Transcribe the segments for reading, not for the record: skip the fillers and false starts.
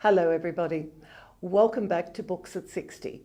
Hello everybody, welcome back to Books at 60.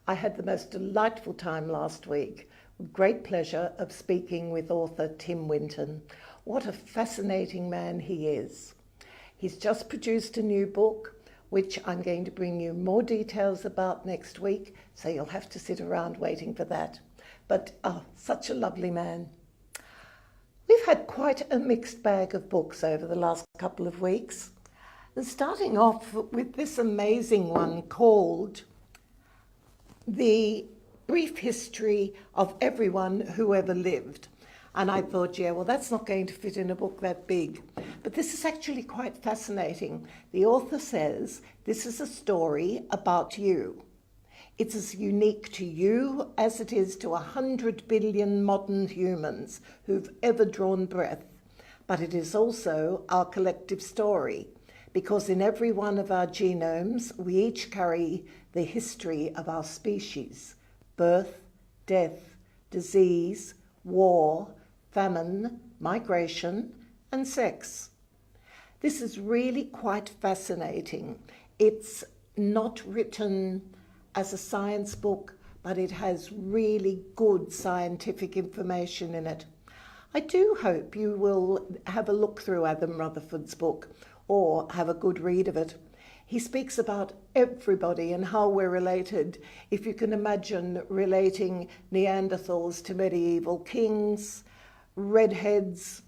I had the most delightful time last week, with great pleasure of speaking with author Tim Winton. What a fascinating man he is. He's just produced a new book, which I'm going to bring you more details about next week, so you'll have to sit around waiting for that. But such a lovely man. We've had quite a mixed bag of books over the last couple of weeks. And starting off with this amazing one called The Brief History of Everyone Who Ever Lived. And I thought, yeah, well, that's not going to fit in a book that big. But this is actually quite fascinating. The author says this is a story about you. It's as unique to you as it is to 100 billion modern humans who've ever drawn breath. But it is also our collective story, because in every one of our genomes, we each carry the history of our species: birth, death, disease, war, famine, migration, and sex. This is really quite fascinating. It's not written as a science book, but it has really good scientific information in it. I do hope you will have a look through Adam Rutherford's book, or have a good read of it. He speaks about everybody and how we're related. If you can imagine relating Neanderthals to medieval kings, redheads,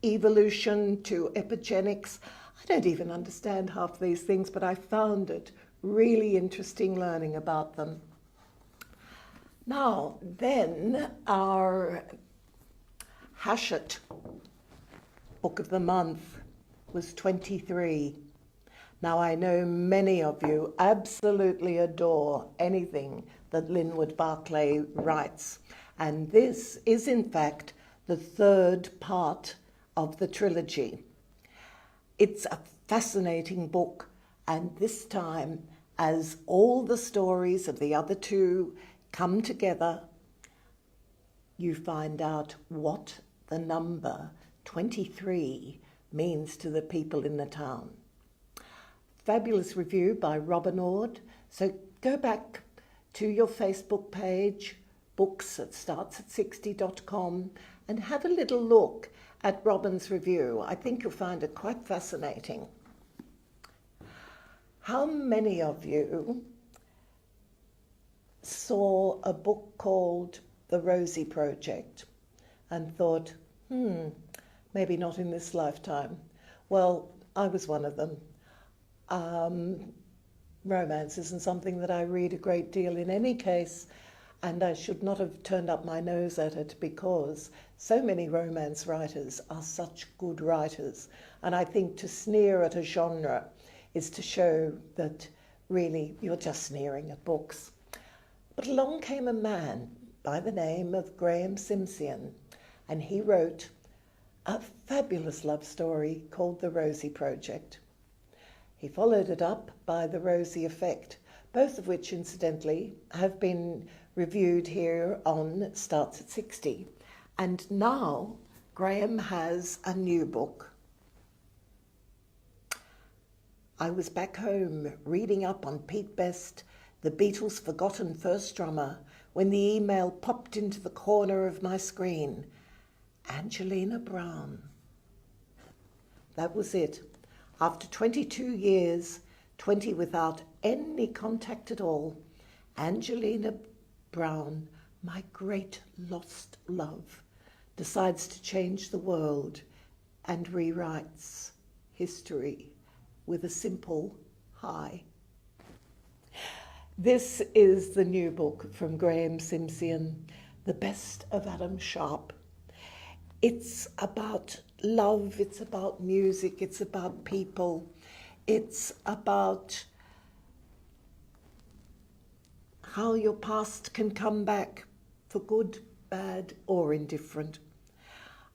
evolution to epigenetics. I don't even understand half these things, but I found it really interesting learning about them. Now, then our Hachette book of the month was 23. Now, I know many of you absolutely adore anything that Linwood Barclay writes, and this is in fact the third part of the trilogy. It's a fascinating book, and this time, as all the stories of the other two come together, you find out what the number 23 means to the people in the town. Fabulous review by Robin Ord. So go back to your Facebook page, books@startsatsixty.com, and have a little look at Robin's review. I think you'll find it quite fascinating. How many of you saw a book called The Rosie Project and thought, maybe not in this lifetime? Well, I was one of them. Romance isn't something that I read a great deal in any case, and I should not have turned up my nose at it, because so many romance writers are such good writers. And I think to sneer at a genre is to show that really you're just sneering at books. But along came a man by the name of Graham Simpson, and he wrote a fabulous love story called The Rosie Project. He followed it up by The Rosie Effect, both of which, incidentally, have been reviewed here on Starts at 60. And now Graham has a new book. I was back home reading up on Pete Best, the Beatles' forgotten first drummer, when the email popped into the corner of my screen. Angelina Brown. That was it. After 22 years, 20 without any contact at all, Angelina Brown, my great lost love, decides to change the world and rewrites history with a simple hi. This is the new book from Graham Simpson, The Best of Adam Sharp. It's about love, it's about music, it's about people, it's about how your past can come back for good, bad, or indifferent.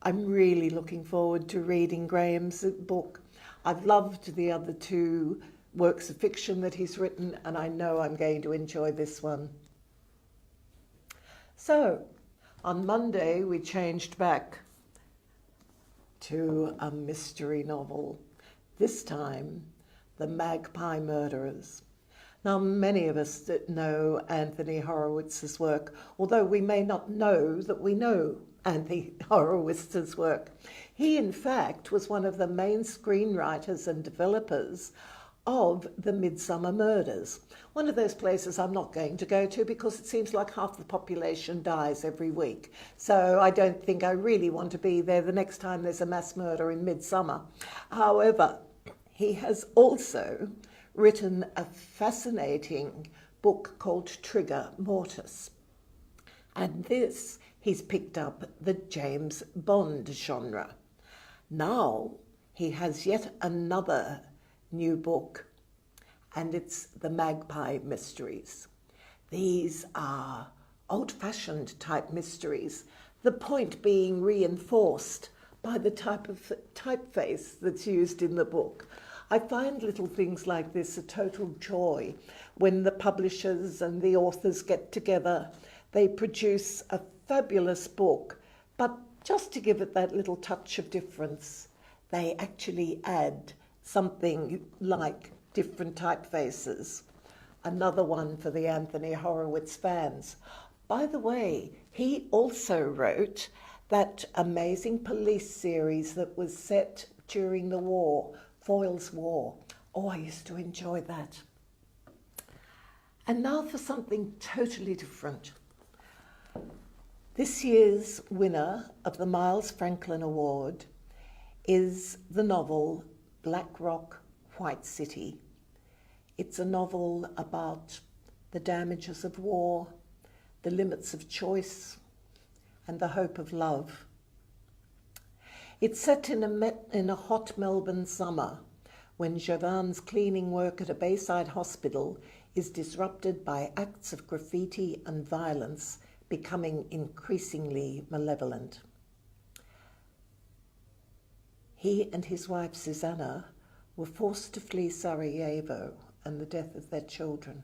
I'm really looking forward to reading Graham's book. I've loved the other two works of fiction that he's written, and I know I'm going to enjoy this one. So, on Monday, we changed back to a mystery novel. This time, the Magpie Murderers. Now, many of us that know Anthony Horowitz's work, although we may not know that we know Anthony Horowitz's work. He, in fact, was one of the main screenwriters and developers of the Midsummer Murders. One of those places I'm not going to go to because it seems like half the population dies every week. So I don't think I really want to be there the next time there's a mass murder in Midsummer. However, he has also written a fascinating book called Trigger Mortis. And this, he's picked up the James Bond genre. Now he has yet another new book, and it's the Magpie Mysteries. These are old-fashioned type mysteries, the point being reinforced by the type of typeface that's used in the book. I find little things like this a total joy. When the publishers and the authors get together, they produce a fabulous book, but just to give it that little touch of difference, they actually add something like different typefaces. Another one for the Anthony Horowitz fans. By the way, he also wrote that amazing police series that was set during the war, Foyle's War. Oh, I used to enjoy that. And now for something totally different. This year's winner of the Miles Franklin Award is the novel Black Rock, White City. It's a novel about the damages of war, the limits of choice, and the hope of love. It's set in a hot Melbourne summer when Javan's cleaning work at a Bayside hospital is disrupted by acts of graffiti and violence becoming increasingly malevolent. He and his wife Susanna were forced to flee Sarajevo and the death of their children.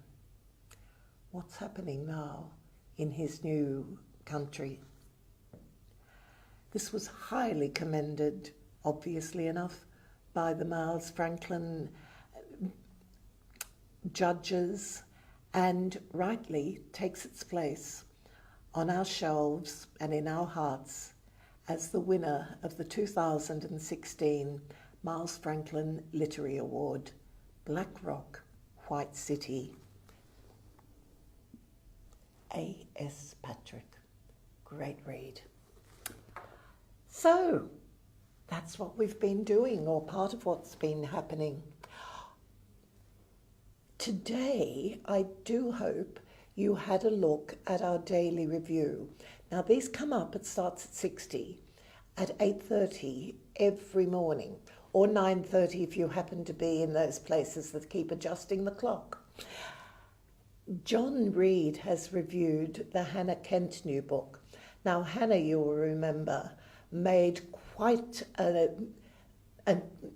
What's happening now in his new country? This was highly commended, obviously enough, by the Miles Franklin judges, and rightly takes its place on our shelves and in our hearts as the winner of the 2016 Miles Franklin Literary Award, Black Rock, White City. A.S. Patrick. Great read. So, that's what we've been doing, or part of what's been happening. Today, I do hope you had a look at our daily review. Now, these come up, it starts at 60, at 8:30 every morning, or 9:30 if you happen to be in those places that keep adjusting the clock. John Reed has reviewed the Hannah Kent new book. Now, Hannah, you will remember, made quite a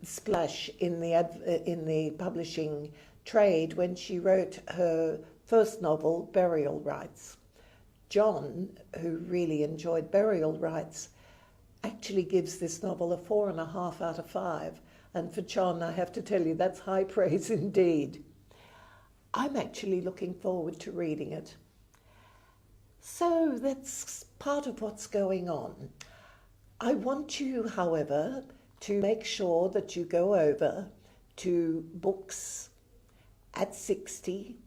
splash in the publishing trade when she wrote her first novel, Burial Rites. John, who really enjoyed Burial Rites, actually gives this novel a 4.5 out of 5. And for John, I have to tell you, that's high praise indeed. I'm actually looking forward to reading it. So that's part of what's going on. I want you, however, to make sure that you go over to Books at 60,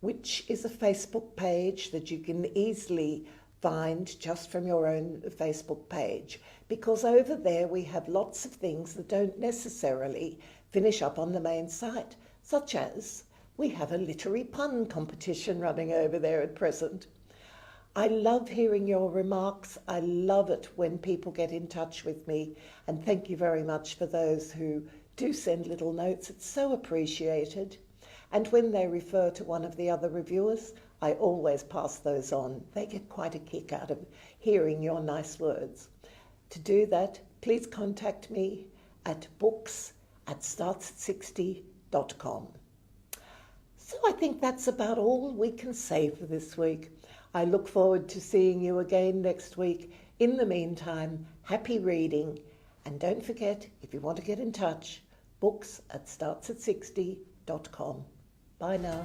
which is a Facebook page that you can easily find just from your own Facebook page, because over there we have lots of things that don't necessarily finish up on the main site, such as we have a literary pun competition running over there at present. I love hearing your remarks. I love it when people get in touch with me, and thank you very much for those who do send little notes. It's so appreciated. And when they refer to one of the other reviewers, I always pass those on. They get quite a kick out of hearing your nice words. To do that, please contact me at books@startsatsixty.com. So I think that's about all we can say for this week. I look forward to seeing you again next week. In the meantime, happy reading. And don't forget, if you want to get in touch, books@startsatsixty.com. Bye now.